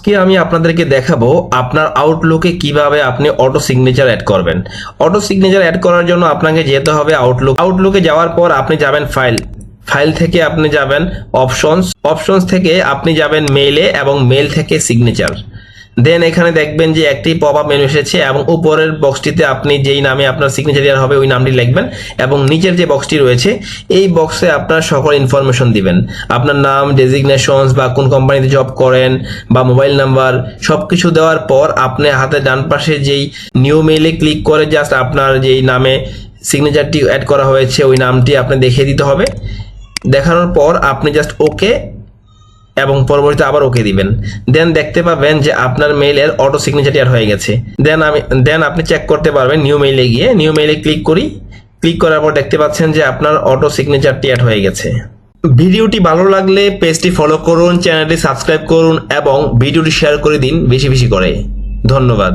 কি আমি আপনাদেরকে দেখাবো আপনার আউটলুকে কিভাবে আপনি অটো সিগনেচার অ্যাড করবেন। অটো সিগনেচার অ্যাড করার জন্য আপনাকে যেতে হবে আউটলুকে যাওয়ার পর আপনি যাবেন ফাইল থেকে আপনি যাবেন অপশনস থেকে আপনি যাবেন মেইলে এবং মেইল থেকে সিগনেচার। দেন এখানে দেখবেন যে একটি পপ আপ মেনু এসেছে এবং উপরের বক্সটিতে আপনি যেই নামে আপনার সিগনেচার দেওয়া হবে ওই নামটি লিখবেন এবং নিচের যে বক্সটি রয়েছে এই বক্সে আপনার সকল ইনফরমেশন দিবেন, আপনার নাম, ডেজিগনেশনস বা কোন কোম্পানিতে জব করেন বা মোবাইল নাম্বার সবকিছু দেওয়ার পর আপনি হাতে ডান পাশে যেই নিউ মেইলে ক্লিক করে জাস্ট আপনার যেই নামে সিগনেচারটি অ্যাড করা হয়েছে ওই নামটি আপনি দেখিয়ে দিতে হবে। দেখানোর পর আপনি জাস্ট ওকে এবং পরবর্তীতে আবার ওকে দিবেন। দেন দেখতে পাবেন যে আপনার মেইলের অটো সিগনেচারটি অ্যাড হয়ে গেছে। দেন আপনি চেক করতে পারবেন নিউ মেইলে গিয়ে। নিউ মেইলে ক্লিক করার পর দেখতে পাচ্ছেন যে আপনার অটো সিগনেচারটি অ্যাড হয়ে গেছে। ভিডিওটি ভালো লাগলে পেজটি ফলো করুন, চ্যানেলটি সাবস্ক্রাইব করুন এবং ভিডিওটি শেয়ার করে দিন বেশি বেশি করে। ধন্যবাদ।